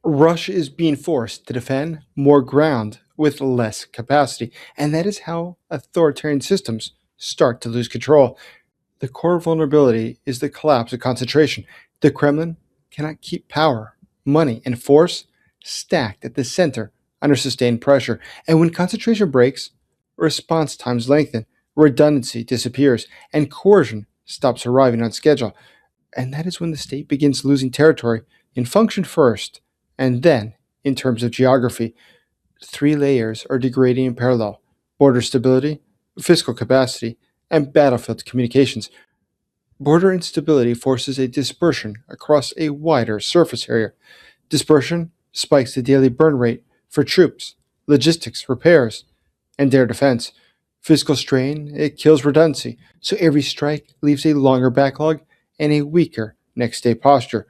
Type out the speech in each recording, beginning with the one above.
Russia is being forced to defend more ground with less capacity, and that is how authoritarian systems start to lose control. The core vulnerability is the collapse of concentration. The Kremlin cannot keep power, money, and force stacked at the center under sustained pressure. And when concentration breaks, response times lengthen, redundancy disappears, and coercion stops arriving on schedule. And that is when the state begins losing territory in function first, and then in terms of geography. Three layers are degrading in parallel: border stability, fiscal capacity, and battlefield communications. Border instability forces a dispersion across a wider surface area. Dispersion spikes the daily burn rate for troops, logistics, repairs, and air defense. Physical strain, it kills redundancy, so every strike leaves a longer backlog and a weaker next day posture.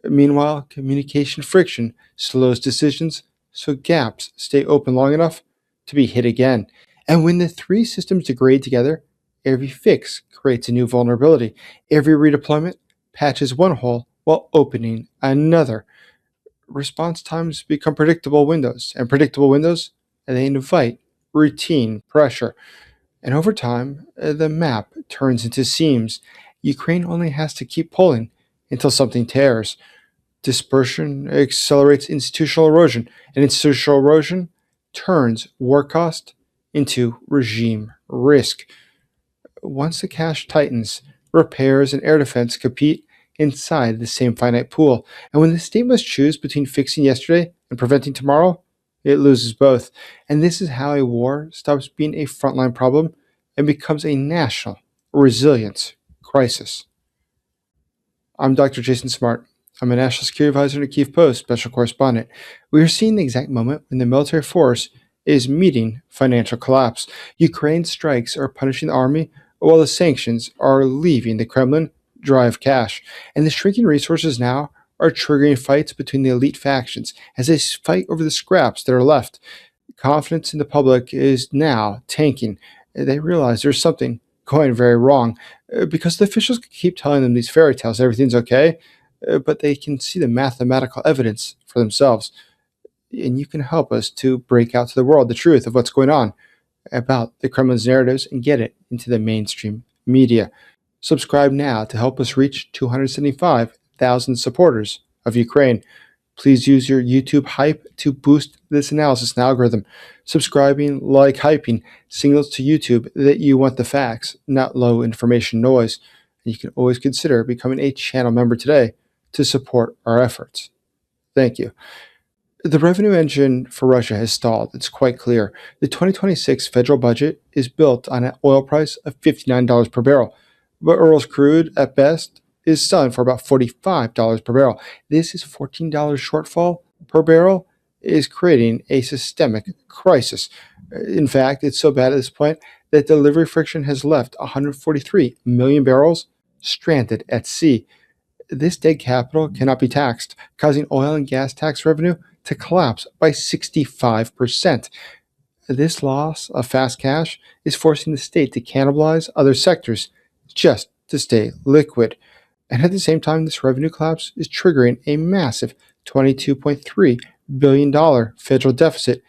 Meanwhile, communication friction slows decisions, so gaps stay open long enough to be hit again. And when the three systems degrade together, every fix creates a new vulnerability. Every redeployment patches one hole while opening another. Response times become predictable windows, and predictable windows, they invite routine pressure. And over time, the map turns into seams. Ukraine only has to keep pulling until something tears. Dispersion accelerates institutional erosion, and institutional erosion turns war cost into regime risk. Once the cash tightens, repairs and air defense compete inside the same finite pool. And when the state must choose between fixing yesterday and preventing tomorrow, it loses both. And this is how a war stops being a frontline problem and becomes a national resilience crisis. I'm Dr. Jason Smart. I'm a national security advisor to Kiev Post special correspondent. We are seeing the exact moment when the military force is meeting financial collapse. Ukraine's strikes are punishing the army, while the sanctions are leaving the Kremlin dry of cash. And the shrinking resources now are triggering fights between the elite factions as they fight over the scraps that are left. Confidence in the public is now tanking. They realize there's something going very wrong because the officials keep telling them these fairy tales, everything's okay, but they can see the mathematical evidence for themselves. And you can help us to break out to the world the truth of what's going on about the Kremlin's narratives and get it into the mainstream media. Subscribe now to help us reach 275,000 supporters of Ukraine. Please use your YouTube hype to boost this analysis and algorithm. Subscribing, like hyping, signals to YouTube that you want the facts, not low information noise. And you can always consider becoming a channel member today to support our efforts. Thank you. The revenue engine for Russia has stalled. It's quite clear. The 2026 federal budget is built on an oil price of $59 per barrel, but Ural's crude, at best, is selling for about $45 per barrel. This is $14 shortfall per barrel is creating a systemic crisis. In fact, it's so bad at this point that delivery friction has left 143 million barrels stranded at sea. This dead capital cannot be taxed, causing oil and gas tax revenue to collapse by 65%. This loss of fast cash is forcing the state to cannibalize other sectors just to stay liquid. And at the same time, this revenue collapse is triggering a massive $22.3 billion federal deficit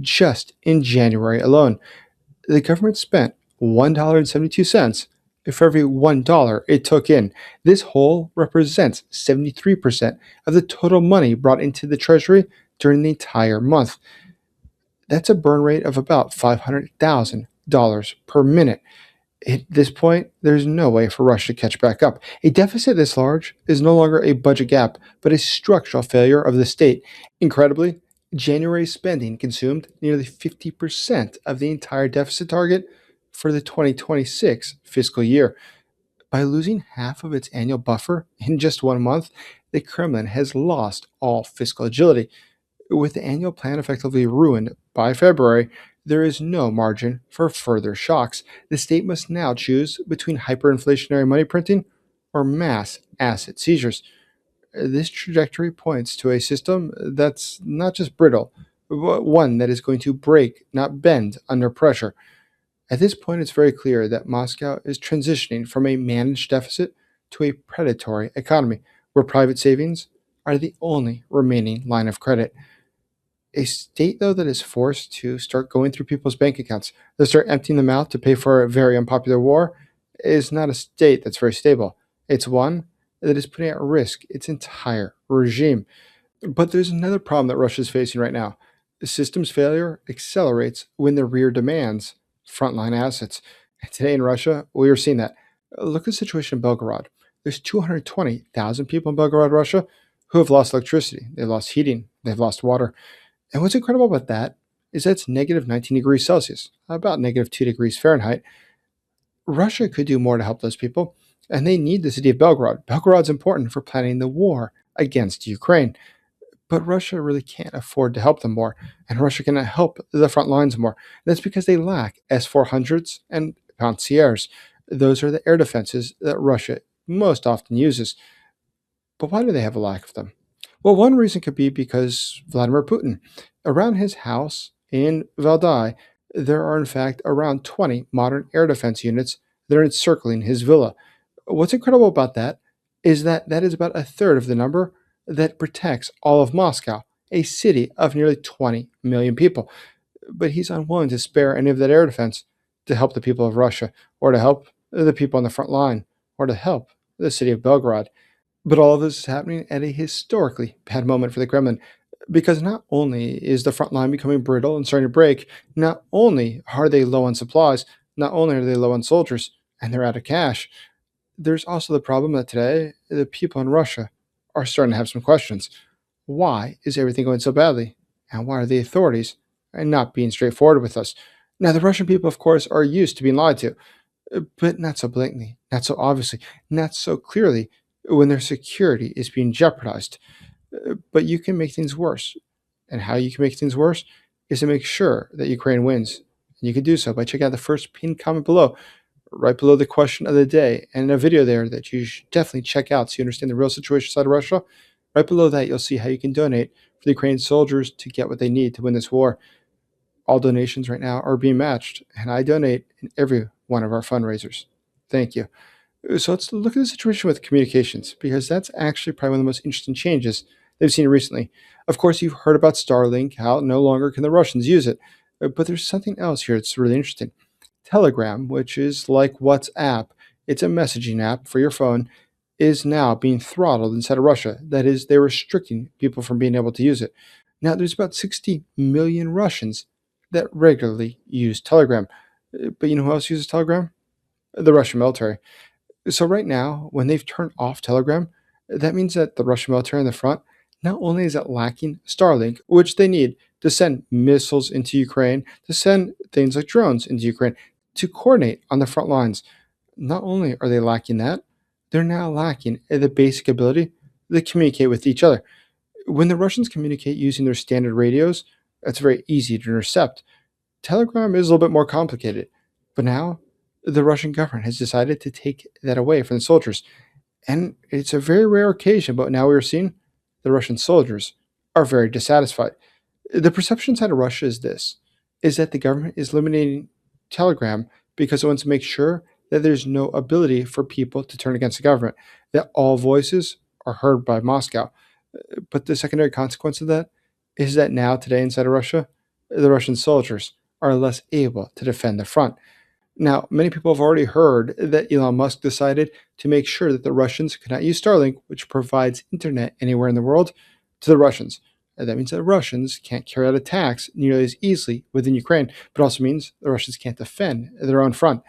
just in January alone. The government spent $1.72 for every $1 it took in. This hole represents 73% of the total money brought into the Treasury during the entire month. That's a burn rate of about $500,000 per minute. At this point, there's no way for Russia to catch back up. A deficit this large is no longer a budget gap, but a structural failure of the state. Incredibly, January's spending consumed nearly 50% of the entire deficit target for the 2026 fiscal year. By losing half of its annual buffer in just 1 month, the Kremlin has lost all fiscal agility. With the annual plan effectively ruined by February, there is no margin for further shocks. The state must now choose between hyperinflationary money printing or mass asset seizures. This trajectory points to a system that's not just brittle, but one that is going to break, not bend, under pressure. At this point, it's very clear that Moscow is transitioning from a managed deficit to a predatory economy, where private savings are the only remaining line of credit. A state, though, that is forced to start going through people's bank accounts, to start emptying them out to pay for a very unpopular war, is not a state that's very stable. It's one that is putting at risk its entire regime. But there's another problem that Russia is facing right now. The system's failure accelerates when the rear demands frontline assets. And today in Russia, we are seeing that. Look at the situation in Belgorod. There's 220,000 people in Belgorod, Russia, who have lost electricity. They've lost heating. They've lost water. And what's incredible about that is that it's negative 19 degrees Celsius, about negative 2 degrees Fahrenheit. Russia could do more to help those people, and they need the city of Belgorod. Belgorod's important for planning the war against Ukraine. But Russia really can't afford to help them more, and Russia cannot help the front lines more. That's because they lack S-400s and Pantsers. Those are the air defenses that Russia most often uses. But why do they have a lack of them? Well, one reason could be because Vladimir Putin. Around his house in Valdai, there are in fact around 20 modern air defense units that are encircling his villa. What's incredible about that is that that is about a third of the number that protects all of Moscow, a city of nearly 20 million people. But he's unwilling to spare any of that air defense to help the people of Russia, or to help the people on the front line, or to help the city of Belgorod. But all of this is happening at a historically bad moment for the Kremlin, because not only is the front line becoming brittle and starting to break, not only are they low on supplies, not only are they low on soldiers, and they're out of cash, there's also the problem that today the people in Russia are starting to have some questions. Why is everything going so badly? And why are the authorities not being straightforward with us? Now, the Russian people, of course, are used to being lied to, but not so blatantly, not so obviously, not so clearly when their security is being jeopardized. But you can make things worse. And how you can make things worse is to make sure that Ukraine wins. And you can do so by checking out the first pinned comment below, right below the question of the day, and a video there that you should definitely check out so you understand the real situation inside of Russia. Right below that, you'll see how you can donate for the Ukrainian soldiers to get what they need to win this war. All donations right now are being matched, and I donate in every one of our fundraisers. Thank you. So let's look at the situation with communications, because that's actually probably one of the most interesting changes they've seen recently. Of course, you've heard about Starlink, how no longer can the Russians use it. But there's something else here that's really interesting. Telegram, which is like WhatsApp, it's a messaging app for your phone, is now being throttled inside of Russia. That is, they're restricting people from being able to use it. Now, there's about 60 million Russians that regularly use Telegram. But you know who else uses Telegram? The Russian military. So right now, when they've turned off Telegram, that means that the Russian military on the front, not only is it lacking Starlink, which they need to send missiles into Ukraine, to send things like drones into Ukraine, to coordinate on the front lines. Not only are they lacking that, they're now lacking the basic ability to communicate with each other. When the Russians communicate using their standard radios, that's very easy to intercept. Telegram is a little bit more complicated, but now the Russian government has decided to take that away from the soldiers. And it's a very rare occasion, but now we're seeing the Russian soldiers are very dissatisfied. The perception inside of Russia is this, is that the government is eliminating Telegram because it wants to make sure that there's no ability for people to turn against the government, that all voices are heard by Moscow. But the secondary consequence of that is that now, today, inside of Russia, the Russian soldiers are less able to defend the front. Now, many people have already heard that Elon Musk decided to make sure that the Russians could not use Starlink, which provides internet anywhere in the world, to the Russians. And that means that Russians can't carry out attacks nearly as easily within Ukraine, but also means the Russians can't defend their own front.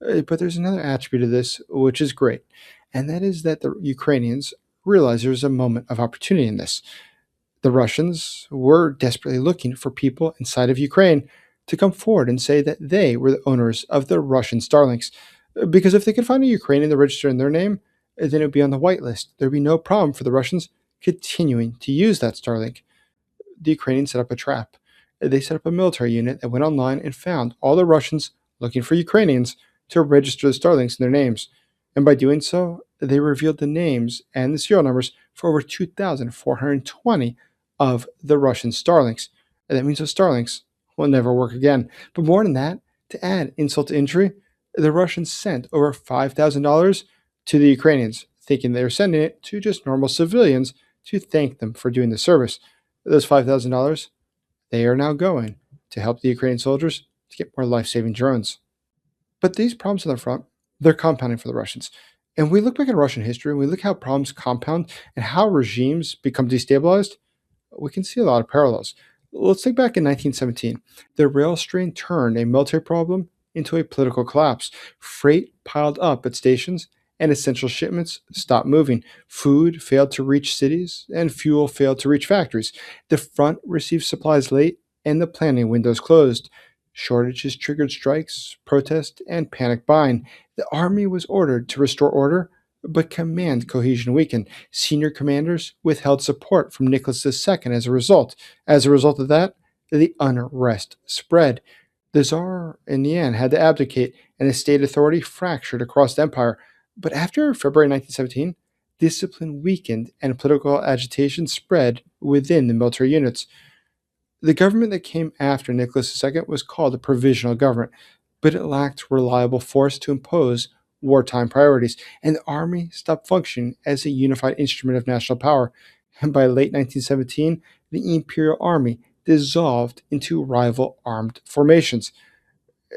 But there's another attribute of this which is great, and that is that the Ukrainians realize there's a moment of opportunity in this. The Russians were desperately looking for people inside of Ukraine to come forward and say that they were the owners of the Russian Starlinks. Because if they could find a Ukrainian to register in their name, then it would be on the whitelist. There would be no problem for the Russians continuing to use that Starlink. The Ukrainians set up a trap. They set up a military unit that went online and found all the Russians looking for Ukrainians to register the Starlinks in their names. And by doing so, they revealed the names and the serial numbers for over 2,420 of the Russian Starlinks. And that means those Starlinks will never work again. But more than that, to add insult to injury, the Russians sent over $5,000 to the Ukrainians, thinking they were sending it to just normal civilians to thank them for doing the service. Those $5,000, they are now going to help the Ukrainian soldiers to get more life-saving drones. But these problems on the front, they're compounding for the Russians. And we look back at Russian history and we look how problems compound and how regimes become destabilized, we can see a lot of parallels. Let's think back in 1917. The rail strain turned a military problem into a political collapse. Freight piled up at stations, and essential shipments stopped moving. Food failed to reach cities, and fuel failed to reach factories. The front received supplies late, and the planning windows closed. Shortages triggered strikes, protests, and panic buying. The army was ordered to restore order, but command cohesion weakened. Senior commanders withheld support from Nicholas II as a result. As a result of that, the unrest spread. The Tsar, in the end, had to abdicate, and the state authority fractured across the empire. But after February 1917, discipline weakened and political agitation spread within the military units. The government that came after Nicholas II was called a provisional government, but it lacked reliable force to impose wartime priorities, and the army stopped functioning as a unified instrument of national power. And by late 1917, the Imperial Army dissolved into rival armed formations.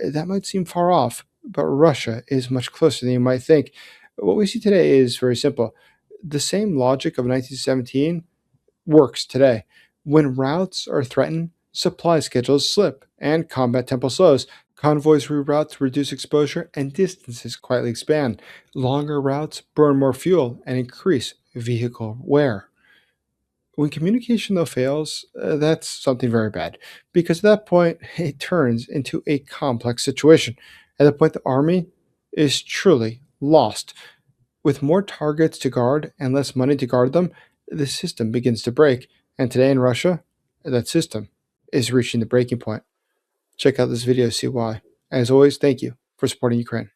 That might seem far off, but Russia is much closer than you might think. What we see today is very simple. The same logic of 1917 works today. When routes are threatened, supply schedules slip and combat tempo slows. Convoys reroute to reduce exposure and distances quietly expand. Longer routes burn more fuel and increase vehicle wear. When communication, though, fails, that's something very bad, because at that point, it turns into a complex situation. At that point, the army is truly lost. With more targets to guard and less money to guard them, the system begins to break. And today in Russia, that system is reaching the breaking point. Check out this video to see why. As always, thank you for supporting Ukraine.